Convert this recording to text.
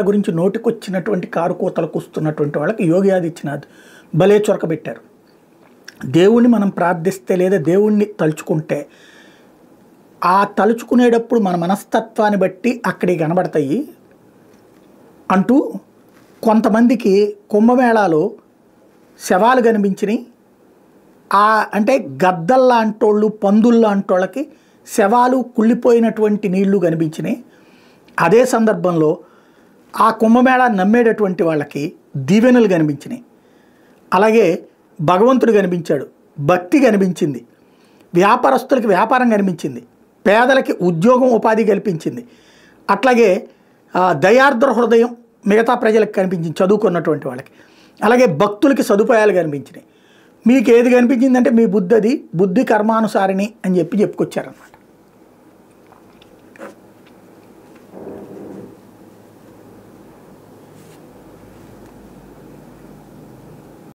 గురించి నోటికొచ్చినటువంటి కారు కూతలకు వస్తున్నటువంటి వాళ్ళకి యోగి ఆదిత్యనాథ్ భలే చొరకబెట్టారు. దేవుణ్ణి మనం ప్రార్థిస్తే లేదా దేవుణ్ణి తలుచుకుంటే ఆ తలుచుకునేటప్పుడు మన మనస్తత్వాన్ని బట్టి అక్కడికి కనబడతాయి అంటూ కొంతమందికి కుంభమేళాలో శవాలు కనిపించినాయి. అంటే గద్దల్లాంటోళ్ళు పందుల్లాంటోళ్ళకి శవాలు కుళ్ళిపోయినటువంటి నీళ్లు కనిపించినాయి. అదే సందర్భంలో ఆ కుంభమేళా నమ్మేటటువంటి వాళ్ళకి దీవెనలు కనిపించినాయి. అలాగే భగవంతుడు కనిపించాడు, భక్తి కనిపించింది, వ్యాపారస్తులకి వ్యాపారం కనిపించింది, పేదలకి ఉద్యోగం ఉపాధి కల్పించింది. అట్లాగే దయార్ద్ర హృదయం మిగతా ప్రజలకు కనిపించింది, చదువుకున్నటువంటి వాళ్ళకి. అలాగే భక్తులకి సదుపాయాలు కనిపించినాయి. మీకు ఏది కనిపించిందంటే మీ బుద్ధి, అది బుద్ధి కర్మానుసారిణి అని చెప్పుకొచ్చారన్నమాట.